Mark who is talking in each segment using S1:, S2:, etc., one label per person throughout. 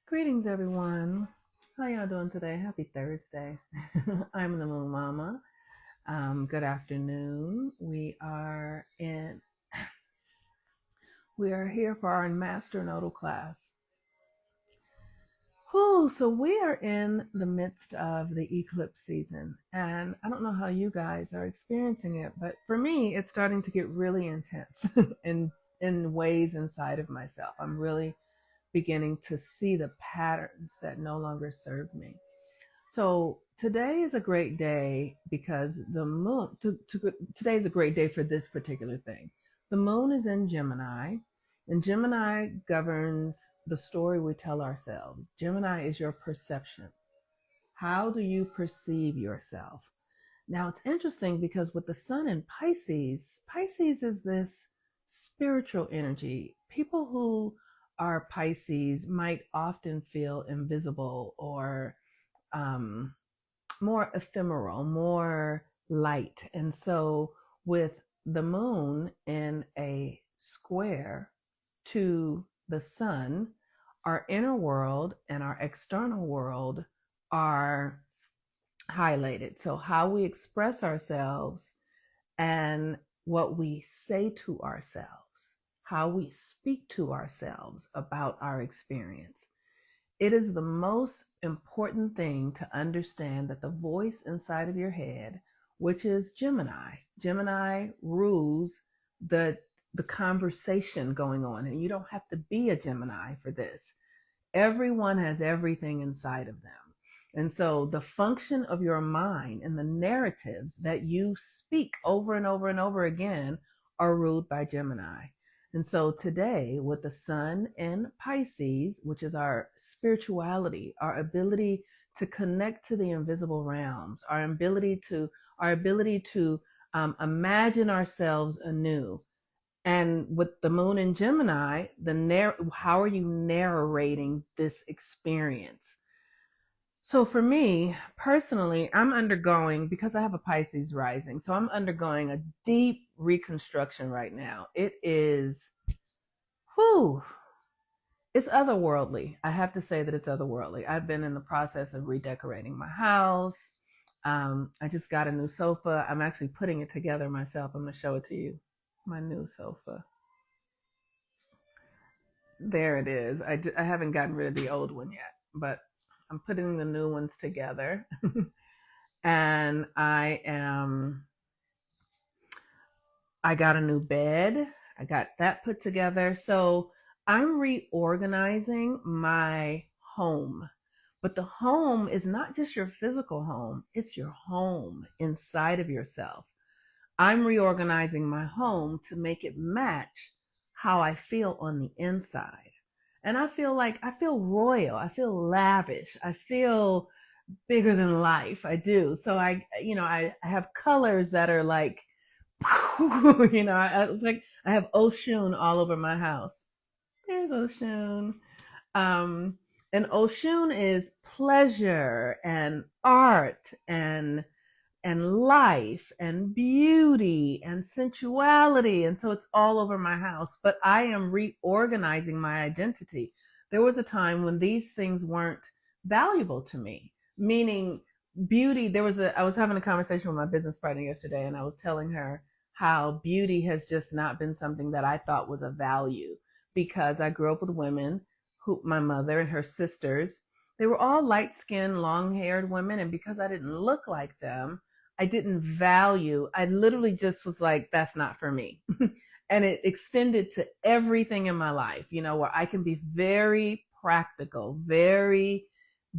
S1: Greetings, everyone. How y'all doing today? Happy Thursday. I'm the Moon Mama. Good afternoon. We are here for our Master Nodal class. So we are in the midst of the eclipse season, and I don't know how you guys are experiencing it, but for me, it's starting to get really intense in ways inside of myself. I'm really beginning to see the patterns that no longer serve me. So today is a great day because the moon, today is a great day for this particular thing. The moon is in Gemini, and Gemini governs the story we tell ourselves. Gemini is your perception. How do you perceive yourself? Now it's interesting because with the sun in Pisces, Pisces is this spiritual energy. People who are Pisces might often feel invisible or um, more ephemeral, more light. And so, with the moon in a square to the sun, our inner world and our external world are highlighted. So, how we express ourselves and what we say to ourselves, how we speak to ourselves about our experience. It is the most important thing to understand that the voice inside of your head, which is Gemini rules the the conversation going on, and you don't have to be a Gemini for this. Everyone has everything inside of them. And so the function of your mind and the narratives that you speak over and over and over again are ruled by Gemini. And so today, with the sun in Pisces, which is our spirituality, our ability to connect to the invisible realms, our ability to imagine ourselves anew, and with the moon in Gemini, how are you narrating this experience? So for me personally, I'm undergoing, because I have a Pisces rising, so I'm undergoing a deep reconstruction right now. It is, whew, it's otherworldly. I have to say that it's otherworldly. I've been in the process of redecorating my house. I just got a new sofa. I'm actually putting it together myself. I'm going to show it to you. My new sofa. There it is. I haven't gotten rid of the old one yet, but I'm putting the new ones together. And I got a new bed. I got that put together. So I'm reorganizing my home. But the home is not just your physical home, it's your home inside of yourself. I'm reorganizing my home to make it match how I feel on the inside. And I feel royal, I feel lavish, I feel bigger than life. I do. So I have colors that are like, it's like I have Oshun all over my house. There's Oshun. Um, and Oshun is pleasure and art and life and beauty and sensuality. And so it's all over my house. But I am reorganizing my identity. There was a time when these things weren't valuable to me, meaning beauty. I was having a conversation with my business partner yesterday, and I was telling her how beauty has just not been something that I thought was a value, because I grew up with women who, my mother and her sisters, they were all light skinned, long haired women. And because I didn't look like them, I didn't value. I literally just was like, that's not for me. And it extended to everything in my life, where I can be very practical, very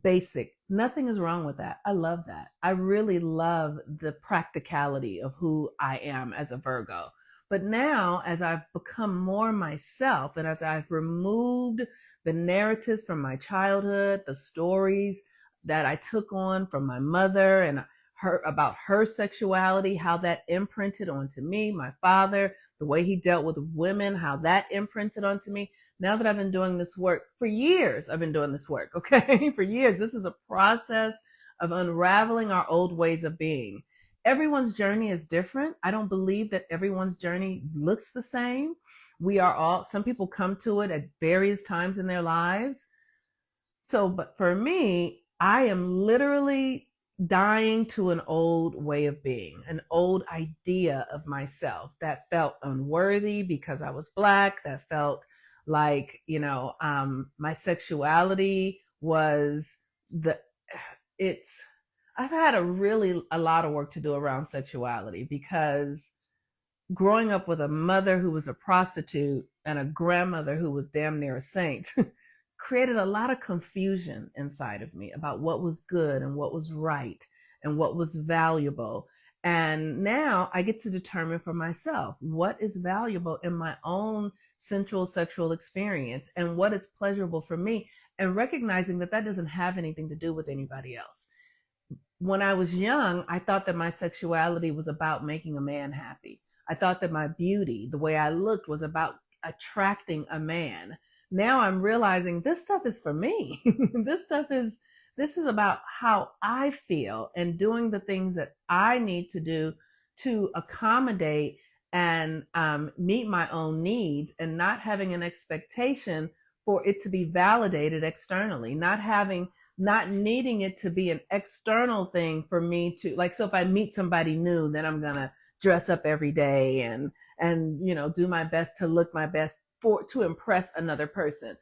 S1: basic. Nothing is wrong with that. I love that. I really love the practicality of who I am as a Virgo. But now, as I've become more myself and as I've removed the narratives from my childhood, the stories that I took on from my mother and her about her sexuality, how that imprinted onto me, my father, the way he dealt with women, how that imprinted onto me. Now that I've been doing this work for years, I've been doing this work, okay? For years. This is a process of unraveling our old ways of being. Everyone's journey is different. I don't believe that everyone's journey looks the same. Some people come to it at various times in their lives. So, but for me, I am literally dying to an old way of being, an old idea of myself that felt unworthy because I was Black, that felt like, my sexuality was the, it's, I've had a lot of work to do around sexuality because growing up with a mother who was a prostitute and a grandmother who was damn near a saint created a lot of confusion inside of me about what was good and what was right and what was valuable. And now I get to determine for myself what is valuable in my own sensual sexual experience and what is pleasurable for me, and recognizing that that doesn't have anything to do with anybody else. When I was young, I thought that my sexuality was about making a man happy. I thought that my beauty, the way I looked, was about attracting a man. Now I'm realizing this stuff is for me. this is about how I feel and doing the things that I need to do to accommodate and meet my own needs, and not having an expectation for it to be validated externally, not needing it to be an external thing for me to like. So if I meet somebody new, then I'm gonna dress up every day and do my best to look my best for to impress another person.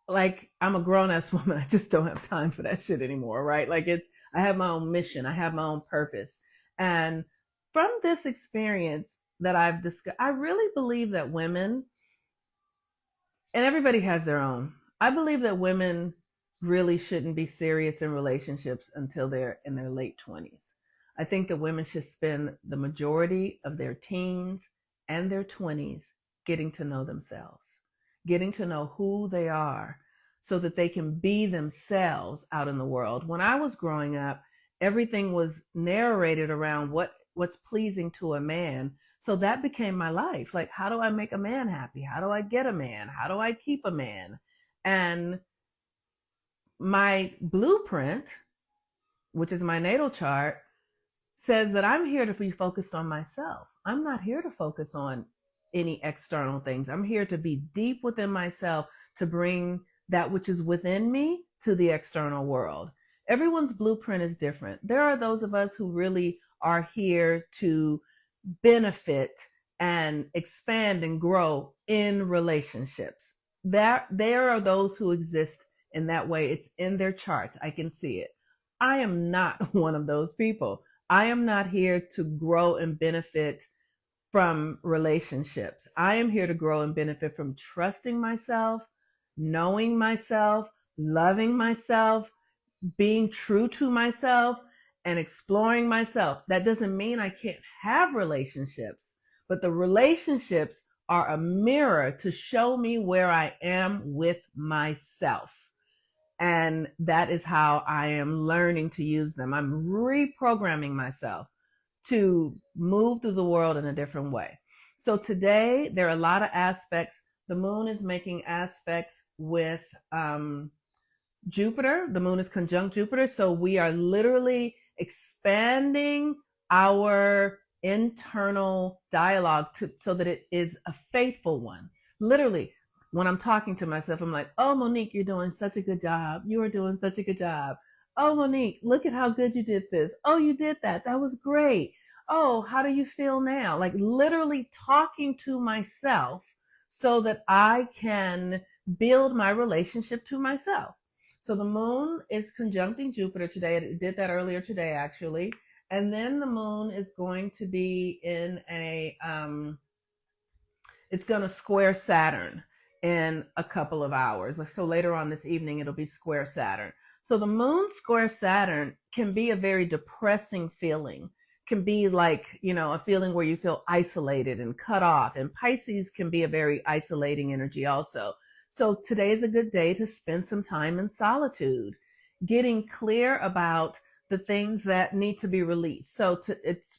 S1: Like, I'm a grown ass woman, I just don't have time for that shit anymore, right? Like, I have my own mission, I have my own purpose. And from this experience that I've discussed, I really believe that women, and everybody has their own. I believe that women really shouldn't be serious in relationships until they're in their late 20s. I think that women should spend the majority of their teens and their 20s getting to know themselves, getting to know who they are so that they can be themselves out in the world. When I was growing up, everything was narrated around what's pleasing to a man. So that became my life. Like, how do I make a man happy? How do I get a man? How do I keep a man? And my blueprint, which is my natal chart, says that I'm here to be focused on myself. I'm not here to focus on any external things. I'm here to be deep within myself to bring that which is within me to the external world. Everyone's blueprint is different. There are those of us who really are here to benefit and expand and grow in relationships. There are those who exist in that way. It's in their charts. I can see it. I am not one of those people. I am not here to grow and benefit from relationships. I am here to grow and benefit from trusting myself, knowing myself, loving myself, being true to myself, and exploring myself. That doesn't mean I can't have relationships, but the relationships are a mirror to show me where I am with myself. And that is how I am learning to use them. I'm reprogramming myself to move through the world in a different way. So today, there are a lot of aspects. The moon is making aspects with Jupiter. The moon is conjunct Jupiter. So we are literally expanding our internal dialogue so that it is a faithful one. Literally, when I'm talking to myself, I'm like, oh, Monique, you're doing such a good job. You are doing such a good job. Oh, Monique, look at how good you did this. Oh, you did that. That was great. Oh, how do you feel now? Like, literally talking to myself so that I can build my relationship to myself. So the moon is conjuncting Jupiter today. It did that earlier today, actually. And then the moon is going to be in it's going to square Saturn in a couple of hours. So later on this evening, it'll be square Saturn. So the moon square Saturn can be a very depressing feeling, can be like, a feeling where you feel isolated and cut off. And Pisces can be a very isolating energy also. So today is a good day to spend some time in solitude, getting clear about the things that need to be released. So it's,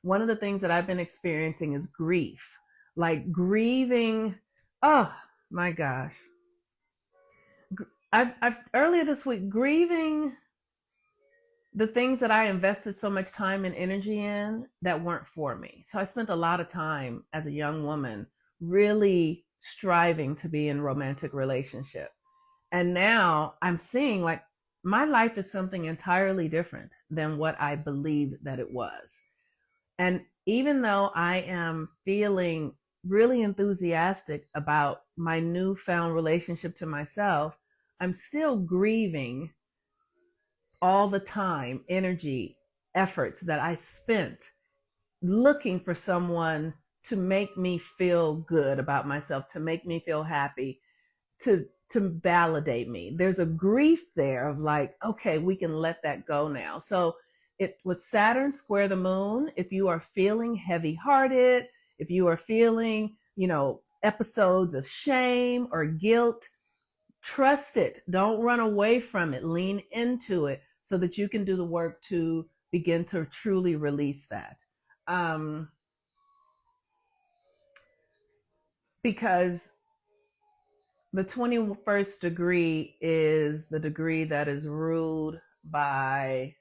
S1: one of the things that I've been experiencing is grief, like grieving. Oh my gosh. I've earlier this week, grieving the things that I invested so much time and energy in that weren't for me. So I spent a lot of time as a young woman really striving to be in romantic relationship. And now I'm seeing like my life is something entirely different than what I believed that it was. And even though I am feeling really enthusiastic about my newfound relationship to myself, I'm still grieving all the time, energy, efforts that I spent looking for someone to make me feel good about myself, to make me feel happy, to validate me. There's a grief there of like, okay, we can let that go now. So it with Saturn square the moon, if you are feeling heavy-hearted, if you are feeling, episodes of shame or guilt, trust it. Don't run away from it. Lean into it so that you can do the work to begin to truly release that. Um, because the 21st degree is the degree that is ruled by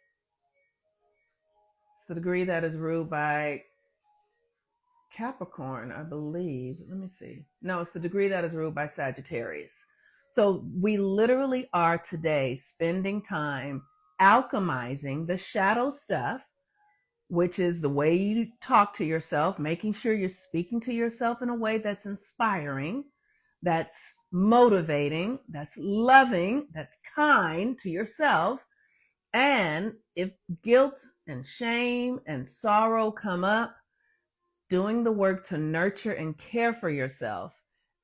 S1: it's the degree that is ruled by Capricorn, I believe. Let me see. No, it's the degree that is ruled by Sagittarius. So we literally are today spending time alchemizing the shadow stuff, which is the way you talk to yourself, making sure you're speaking to yourself in a way that's inspiring, that's motivating, that's loving, that's kind to yourself. And if guilt and shame and sorrow come up, doing the work to nurture and care for yourself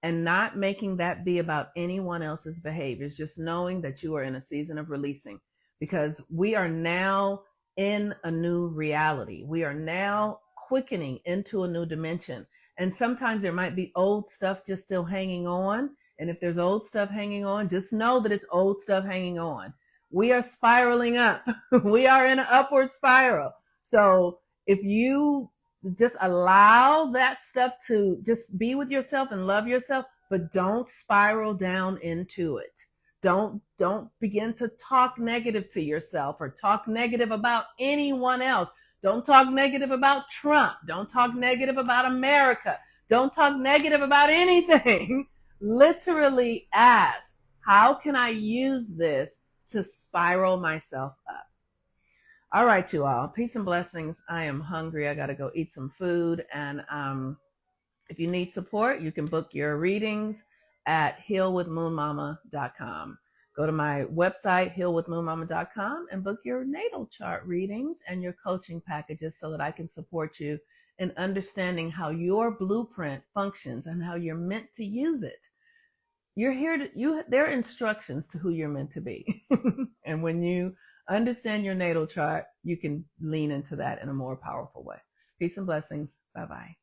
S1: and not making that be about anyone else's behaviors, just knowing that you are in a season of releasing because we are now in a new reality. We are now quickening into a new dimension. And sometimes there might be old stuff just still hanging on. And if there's old stuff hanging on, just know that it's old stuff hanging on. We are spiraling up. We are in an upward spiral. So if you just allow that stuff to just be with yourself and love yourself, but don't spiral down into it. Don't begin to talk negative to yourself or talk negative about anyone else. Don't talk negative about Trump. Don't talk negative about America. Don't talk negative about anything. Literally ask, how can I use this to spiral myself up? All right, you all. Peace and blessings. I am hungry. I got to go eat some food. And if you need support, you can book your readings at healwithmoonmama.com. Go to my website, healwithmoonmama.com, and book your natal chart readings and your coaching packages so that I can support you in understanding how your blueprint functions and how you're meant to use it. You're here to there are instructions to who you're meant to be. And when you understand your natal chart, you can lean into that in a more powerful way. Peace and blessings. Bye-bye.